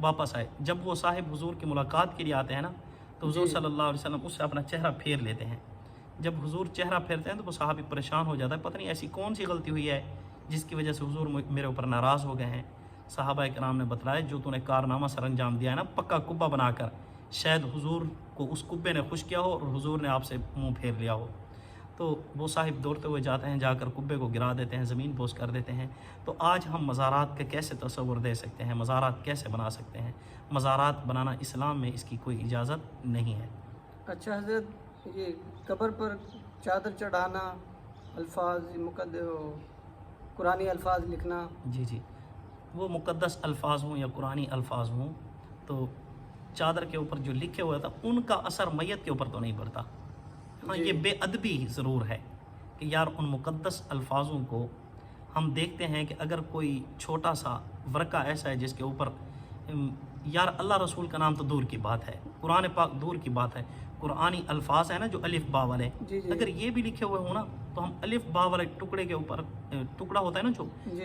واپس آئے. جب وہ صاحب حضور کی ملاقات کے لیے آتے ہیں نا تو حضور صلی اللہ علیہ وسلم اس سے اپنا چہرہ پھیر لیتے ہیں. جب حضور چہرہ پھیرتے ہیں تو وہ صحابی پریشان ہو جاتا ہے, پتہ نہیں ایسی کون سی غلطی ہوئی ہے جس کی وجہ سے حضور میرے اوپر ناراض ہو گئے ہیں. صحابہ کرام نے بتلایا جو تو نے کارنامہ سر انجام دیا ہے نا پکا کبا بنا کر, شاید حضور کو اس کبے نے خوش کیا ہو اور حضور نے آپ سے منہ پھیر لیا ہو. تو وہ صاحب دوڑتے ہوئے جاتے ہیں, جا کر کبے کو گرا دیتے ہیں, زمین بوس کر دیتے ہیں. تو آج ہم مزارات کا کیسے تصور دے سکتے ہیں, مزارات کیسے بنا سکتے ہیں؟ مزارات بنانا اسلام میں اس کی کوئی اجازت نہیں ہے. اچھا حضرت, یہ قبر پر چادر چڑھانا, الفاظ قرآنی الفاظ لکھنا, جی جی, وہ مقدس الفاظ ہوں یا قرآنی الفاظ ہوں تو چادر کے اوپر جو لکھے ہوئے تھا ان کا اثر میت کے اوپر تو نہیں پڑتا. ہاں یہ بے ادبی ضرور ہے کہ یار ان مقدس الفاظوں کو ہم دیکھتے ہیں کہ اگر کوئی چھوٹا سا ورقہ ایسا ہے جس کے اوپر یار اللہ رسول کا نام تو دور کی بات ہے, قرآن پاک دور کی بات ہے, قرآنی الفاظ ہیں نا جو الف با والے, اگر یہ بھی لکھے ہوئے ہوں نا تو ہم الف با والے ٹکڑے کے اوپر, ٹکڑا ہوتا ہے نا جو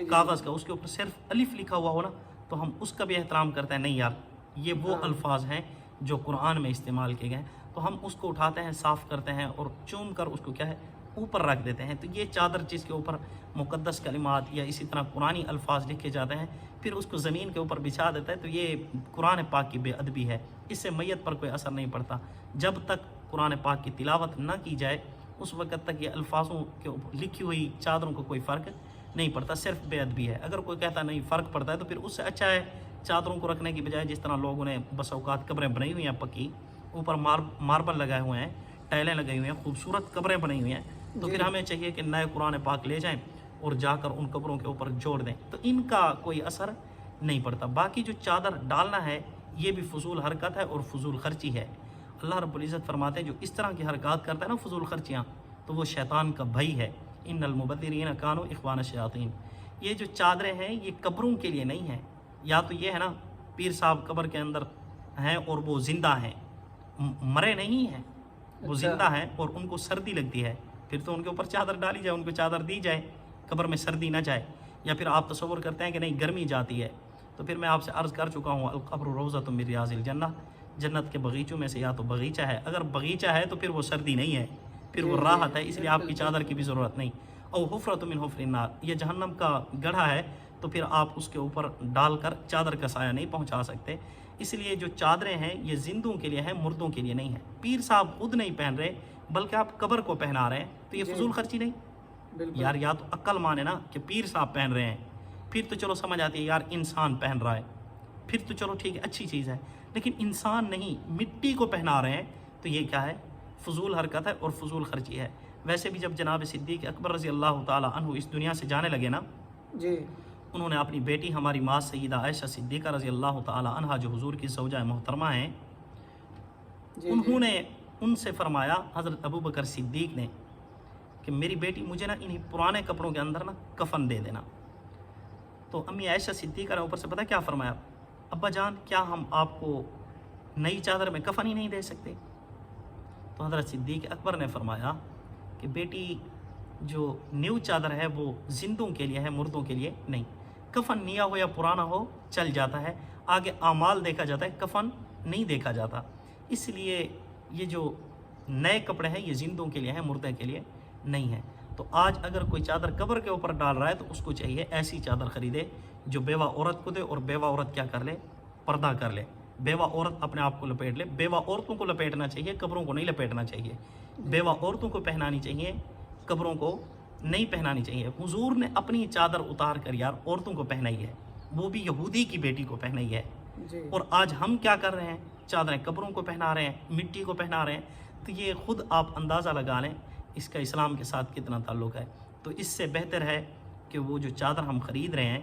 کاغذ کا, اس کے اوپر صرف الف لکھا ہوا ہو نا تو ہم اس کا بھی احترام کرتے ہیں. نہیں یار یہ وہ الفاظ ہیں جو قرآن میں استعمال کیے گئے, تو ہم اس کو اٹھاتے ہیں, صاف کرتے ہیں اور چوم کر اس کو کیا ہے اوپر رکھ دیتے ہیں. تو یہ چادر جس کے اوپر مقدس کلمات یا اسی طرح قرآنی الفاظ لکھے جاتے ہیں پھر اس کو زمین کے اوپر بچھا دیتا ہے, تو یہ قرآن پاک کی بے ادبی ہے. اس سے میت پر کوئی اثر نہیں پڑتا. جب تک قرآن پاک کی تلاوت نہ کی جائے اس وقت تک یہ الفاظوں کے اوپر لکھی ہوئی چادروں کو کوئی فرق نہیں پڑتا, صرف بے ادبی ہے. اگر کوئی کہتا نہیں فرق پڑتا ہے تو پھر اس سے اچھا ہے چادروں کو رکھنے کی بجائے جس طرح لوگوں نے بس اوقات قبریں بنائی ہوئی ہیں پکی, اوپر ماربل لگائے ہوئے ہیں, ٹائلیں لگائی ہوئی ہیں, خوبصورت قبریں بنائی ہوئی ہیں, تو پھر ہمیں چاہیے کہ نئے قرآن پاک لے جائیں اور جا کر ان قبروں کے اوپر جوڑ دیں, تو ان کا کوئی اثر نہیں پڑتا. باقی جو چادر ڈالنا ہے یہ بھی فضول حرکت ہے اور فضول خرچی ہے. اللہ رب العزت فرماتے ہیں جو اس طرح کی حرکات کرتا ہے نا فضول خرچیاں, تو وہ شیطان کا بھائی ہے. ان المبذرین کانوا اخوان الشیاطین. یہ جو چادریں ہیں یہ قبروں کے لیے نہیں ہیں. یا تو یہ ہے نا پیر صاحب قبر کے اندر ہیں اور وہ زندہ ہیں, مرے نہیں ہیں, وہ زندہ ہیں اور ان کو سردی لگتی ہے, پھر تو ان کے اوپر چادر ڈالی جائے, ان کو چادر دی جائے, قبر میں سردی نہ جائے. یا پھر آپ تصور کرتے ہیں کہ نہیں گرمی جاتی ہے, تو پھر میں آپ سے عرض کر چکا ہوں القبر روضۃ من ریاض الجنہ, جنت کے باغیچوں میں سے یا تو باغیچہ ہے, اگر باغیچہ ہے تو پھر وہ سردی نہیں ہے, پھر وہ راحت ہے, اس لیے آپ کی چادر کی بھی ضرورت نہیں. او حفرۃ من حفر النار, یہ جہنم کا گڑھا ہے تو پھر آپ اس کے اوپر ڈال کر چادر کا سایہ نہیں پہنچا سکتے. اس لیے جو چادریں ہیں یہ زندوں کے لیے ہیں, مردوں کے لیے نہیں ہیں. پیر صاحب خود نہیں پہن رہے بلکہ آپ قبر کو پہنا رہے ہیں, تو یہ فضول خرچی نہیں یار. یا تو عقل مانے نا کہ پیر صاحب پہن رہے ہیں, پھر تو چلو سمجھ آتی ہے یار انسان پہن رہا ہے, پھر تو چلو ٹھیک ہے اچھی چیز ہے, لیکن انسان نہیں مٹی کو پہنا رہے ہیں تو یہ کیا ہے فضول حرکت ہے اور فضول خرچی ہے. ویسے بھی جب جناب صدیق اکبر رضی اللہ تعالی عنہ اس دنیا سے جانے لگے نا, جی انہوں نے اپنی بیٹی ہماری ماں سیدہ عائشہ صدیقہ رضی اللہ تعالی عنہا جو حضور کی زوجہ محترمہ ہیں, انہوں نے ان سے فرمایا حضرت ابو بکر صدیق نے کہ میری بیٹی مجھے نا انہی پرانے کپڑوں کے اندر نا کفن دے دینا. تو امی عائشہ صدیقہ نے اوپر سے پتہ کیا فرمایا, ابا جان کیا ہم آپ کو نئی چادر میں کفن ہی نہیں دے سکتے؟ تو حضرت صدیق اکبر نے فرمایا کہ بیٹی جو نیو چادر ہے وہ زندوں کے لیے ہے, مردوں کے لیے نہیں. کفن نیا ہو یا پرانا ہو چل جاتا ہے, آگے اعمال دیکھا جاتا ہے, کفن نہیں دیکھا جاتا. اس لیے یہ جو نئے کپڑے ہیں یہ زندوں کے لیے ہیں, مردے کے لیے نہیں ہیں. تو آج اگر کوئی چادر قبر کے اوپر ڈال رہا ہے تو اس کو چاہیے ایسی چادر خریدے جو بیوہ عورت کو دے, اور بیوہ عورت کیا کر لے, پردہ کر لے. بیوہ عورت اپنے آپ کو لپیٹ لے. بیوہ عورتوں کو لپیٹنا چاہیے, قبروں کو نہیں لپیٹنا چاہیے. بیوہ عورتوں کو پہنانی چاہیے, قبروں کو نہیں پہنانی چاہیے. حضور نے اپنی چادر اتار کر یار عورتوں کو پہنائی ہے, وہ بھی یہودی کی بیٹی کو پہنائی ہے. اور آج ہم کیا کر رہے ہیں, چادریں قبروں کو پہنا رہے ہیں, مٹی کو پہنا رہے ہیں. تو یہ خود آپ اندازہ لگا لیں اس کا اسلام کے ساتھ کتنا تعلق ہے. تو اس سے بہتر ہے کہ وہ جو چادر ہم خرید رہے ہیں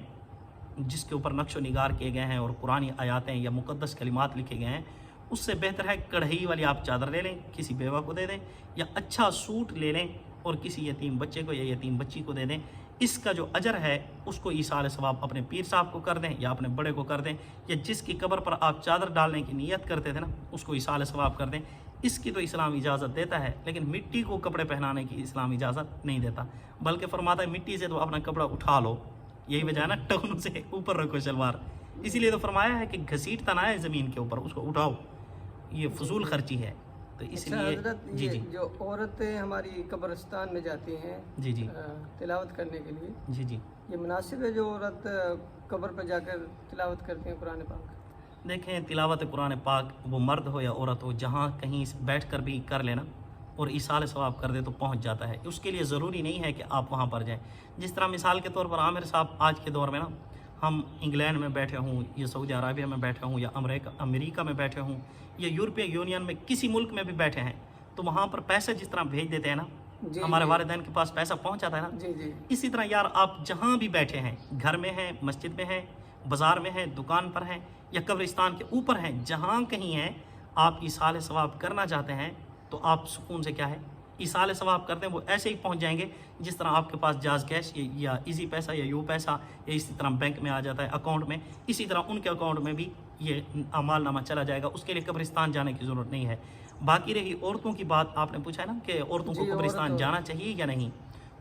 جس کے اوپر نقش و نگار کیے گئے ہیں اور قرآنی آیاتیں یا مقدس کلمات لکھے گئے ہیں, اس سے بہتر ہے کڑھائی والی آپ چادر لے لیں, کسی بیوہ کو دے دیں, یا اچھا سوٹ لے لیں اور کسی یتیم بچے کو یا یتیم بچی کو دے دیں. اس کا جو اجر ہے اس کو ایصال ثواب اپنے پیر صاحب کو کر دیں یا اپنے بڑے کو کر دیں, یا جس کی قبر پر آپ چادر ڈالنے کی نیت کرتے تھے نا اس کو ایصال ثواب کر دیں. اس کی تو اسلام اجازت دیتا ہے, لیکن مٹی کو کپڑے پہنانے کی اسلام اجازت نہیں دیتا, بلکہ فرماتا ہے مٹی سے تو اپنا کپڑا اٹھا لو. یہی وجہ ہے نا ٹخنوں سے اوپر رکھو شلوار, اسی لیے تو فرمایا ہے کہ گھسیٹتا نہ ہے زمین کے اوپر، اس کو اٹھاؤ، یہ فضول خرچی ہے. تو اس اچھا لیے حضرت، جی یہ جی جو عورتیں ہماری قبرستان میں جاتی ہیں جی جی تلاوت کرنے کے لیے، جی جی یہ مناسب ہے جو عورت قبر پر جا کر تلاوت کرتی ہیں قرآن پاک؟ دیکھیں، تلاوت قرآن پاک وہ مرد ہو یا عورت ہو، جہاں کہیں بیٹھ کر بھی کر لینا اور ایصال ثواب کر دے تو پہنچ جاتا ہے. اس کے لیے ضروری نہیں ہے کہ آپ وہاں پر جائیں. جس طرح مثال کے طور پر عامر صاحب آج کے دور میں نا، ہم انگلینڈ میں بیٹھے ہوں یا سعودی عربیہ میں بیٹھے ہوں یا امریکہ میں بیٹھے ہوں یا یورپی یونین میں کسی ملک میں بھی بیٹھے ہیں، تو وہاں پر پیسے جس طرح بھیج دیتے ہیں نا، جی ہمارے جی والدین کے پاس پیسہ پہنچ جاتا ہے نا، جی جی اسی طرح یار آپ جہاں بھی بیٹھے ہیں، گھر میں ہیں، مسجد میں ہیں، بازار میں ہیں، دکان پر ہیں یا قبرستان کے اوپر ہیں، جہاں کہیں ہیں، آپ ایصال ثواب کرنا چاہتے ہیں تو آپ سکون سے کیا ہے ایصال ثواب کرتے ہیں. وہ ایسے ہی پہنچ جائیں گے جس طرح آپ کے پاس جاز کیش یا ایزی پیسہ یا یو پیسہ یا اسی طرح بینک میں آ جاتا ہے اکاؤنٹ میں، اسی طرح ان کے اکاؤنٹ میں بھی یہ اعمال نامہ چلا جائے گا. اس کے لیے قبرستان جانے کی ضرورت نہیں ہے. باقی رہی عورتوں کی بات، آپ نے پوچھا ہے نا کہ عورتوں کو جی، قبرستان عورت جانا چاہیے یا نہیں،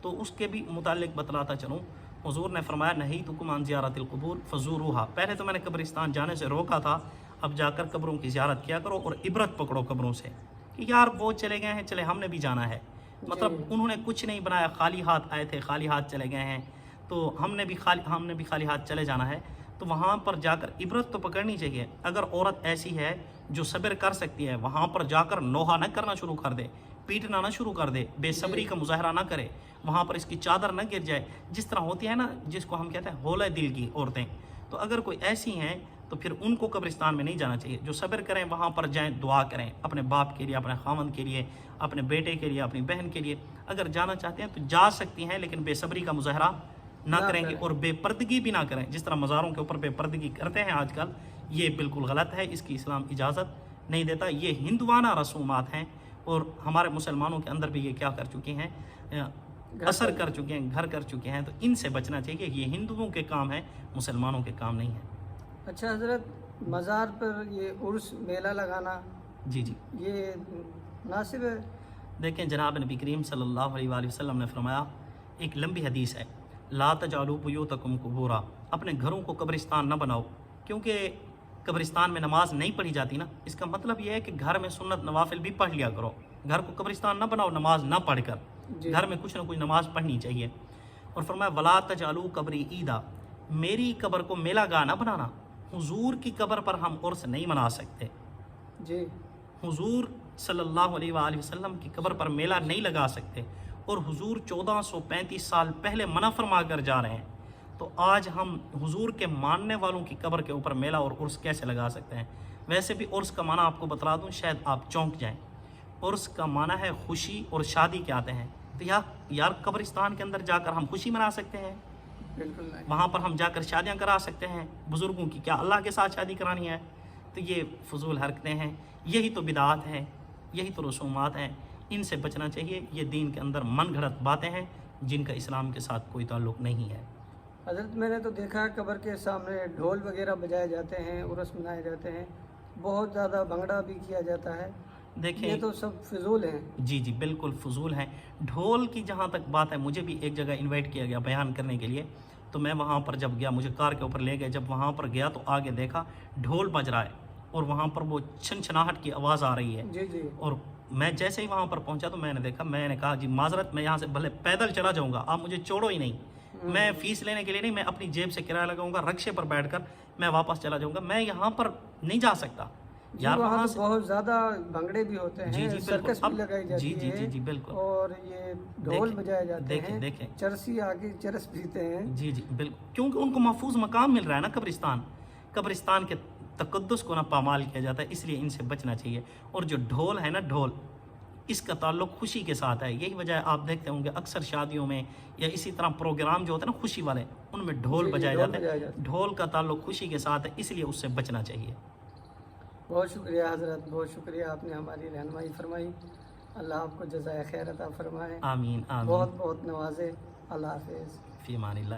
تو اس کے بھی متعلق بتلاتا چلوں. حضور نے فرمایا نہیتکم عن زیارت القبور فزوروہا. پہلے تو میں نے قبرستان جانے سے روکا تھا، اب جا کر قبروں کی زیارت کیا کرو اور عبرت پکڑو قبروں سے کہ یار وہ چلے گئے ہیں، چلے ہم نے بھی جانا ہے. مطلب جی انہوں نے کچھ نہیں بنایا، خالی ہاتھ آئے تھے، خالی ہاتھ چلے گئے ہیں، تو ہم نے بھی خالی ہاتھ چلے جانا ہے. تو وہاں پر جا کر عبرت تو پکڑنی چاہیے. اگر عورت ایسی ہے جو صبر کر سکتی ہے، وہاں پر جا کر نوحہ نہ کرنا شروع کر دے، پیٹنا نہ شروع کر دے، بے صبری کا مظاہرہ نہ کرے، وہاں پر اس کی چادر نہ گر جائے، جس طرح ہوتی ہے نا جس کو ہم کہتے ہیں ہولے دل کی عورتیں. تو اگر کوئی ایسی ہیں تو پھر ان کو قبرستان میں نہیں جانا چاہیے. جو صبر کریں وہاں پر جائیں، دعا کریں اپنے باپ کے لیے، اپنے خاوند کے لیے، اپنے بیٹے کے لیے، اپنی بہن کے لیے. اگر جانا چاہتے ہیں تو جا سکتی ہیں، لیکن بے صبری کا مظاہرہ نہ کریں گے اور بے پردگی بھی نہ کریں. جس طرح مزاروں کے اوپر بے پردگی کرتے ہیں آج کل، یہ بالکل غلط ہے، اس کی اسلام اجازت نہیں دیتا. یہ ہندوانہ رسومات ہیں اور ہمارے مسلمانوں کے اندر بھی یہ کیا کر چکی ہیں، اثر کر چکے ہیں، گھر کر چکے ہیں. تو ان سے بچنا چاہیے. یہ ہندوؤں کے کام ہیں، مسلمانوں کے کام نہیں ہیں. اچھا حضرت، مزار پر یہ عرس میلہ لگانا جی جی یہ مناسب ہے؟ دیکھیں، جناب نبی کریم صلی اللہ علیہ وآلہ وسلم نے فرمایا، ایک لمبی حدیث ہے، لا تجعلوا بیوتکم قبورا، اپنے گھروں کو قبرستان نہ بناؤ. کیونکہ قبرستان میں نماز نہیں پڑھی جاتی نا، اس کا مطلب یہ ہے کہ گھر میں سنت نوافل بھی پڑھ لیا کرو. گھر کو قبرستان نہ بناؤ نماز نہ پڑھ کر. جی گھر میں کچھ نہ کچھ نماز پڑھنی چاہیے. اور فرمایا ولا تجعلوا قبری عیدا، میری قبر کو میلہ گاہ نہ بنانا. حضور کی قبر پر ہم عرس نہیں منا سکتے. جی حضور صلی اللہ علیہ وآلہ وسلم کی قبر پر میلہ نہیں لگا سکتے، اور حضور 1435 سال پہلے منع فرما کر جا رہے ہیں. تو آج ہم حضور کے ماننے والوں کی قبر کے اوپر میلہ اور عرس کیسے لگا سکتے ہیں؟ ویسے بھی عرس کا معنی آپ کو بتلا دوں، شاید آپ چونک جائیں. عرس کا معنی ہے خوشی اور شادی کے آتے ہیں. تو یار قبرستان کے اندر جا کر ہم خوشی منا سکتے ہیں، بالکل نہیں. وہاں پر ہم جا کر شادیاں کرا سکتے ہیں. بزرگوں کی کیا اللہ کے ساتھ شادی کرانی ہے؟ تو یہ فضول حرکتیں ہیں، یہی تو بدعات ہیں، یہی تو رسومات ہیں. ان سے بچنا چاہیے. یہ دین کے اندر من گھڑت باتیں ہیں جن کا اسلام کے ساتھ کوئی تعلق نہیں ہے. حضرت، میں نے تو دیکھا ہے قبر کے سامنے ڈھول وغیرہ بجائے جاتے ہیں، عرس منائے جاتے ہیں، بہت زیادہ بھنگڑا بھی کیا جاتا ہے. دیکھیں، یہ تو سب فضول ہیں. جی جی بالکل فضول ہیں. ڈھول کی جہاں تک بات ہے، مجھے بھی ایک جگہ انوائٹ کیا گیا بیان کرنے کے لیے. تو میں وہاں پر جب گیا، مجھے کار کے اوپر لے گئے، جب وہاں پر گیا تو آگے دیکھا ڈھول بج رہا ہے اور وہاں پر وہ چھنچھناہٹ کی آواز آ رہی ہے. جی جی اور میں جیسے ہی وہاں پر پہنچا تو میں نے دیکھا، میں نے کہا جی معذرت، میں یہاں سے بھلے پیدل چلا جاؤں گا، آپ مجھے چھوڑو ہی نہیں. میں فیس لینے کے لیے نہیں، میں اپنی جیب سے کرایہ لگاؤں گا، رکشے پر بیٹھ کر میں واپس چلا جاؤں گا. میں یہاں پر نہیں جا سکتا یار. وہاں وہاں تو بہت زیادہ بھنگڑے بھی ہوتے جی ہیں، جی سرکس بالکل. بھی لگائی جاتی جی ہے، جی بالکل. اور یہ ڈھول بجائے جاتے ہیں، دیکھیں چرسی آگے چرس پیتے ہیں. جی جی بالکل، کیونکہ ان کو محفوظ مقام مل رہا ہے نا قبرستان کے تقدس کو نہ پامال کیا جاتا ہے. اس لیے ان سے بچنا چاہیے. اور جو ڈھول ہے نا، ڈھول، اس کا تعلق خوشی کے ساتھ ہے. یہی وجہ آپ دیکھتے ہوں گے اکثر شادیوں میں یا اسی طرح پروگرام جو ہوتے ہیں نا خوشی والے، ان میں ڈھول بجائے جاتے ہیں. ڈھول کا تعلق خوشی کے ساتھ ہے، اس لیے اس سے بچنا چاہیے. بہت شکریہ حضرت، بہت شکریہ، آپ نے ہماری رہنمائی فرمائی. اللہ آپ کو جزائے خیر عطا فرمائے، آمین آمین. بہت بہت نوازے. اللہ حافظ. فی امان اللہ.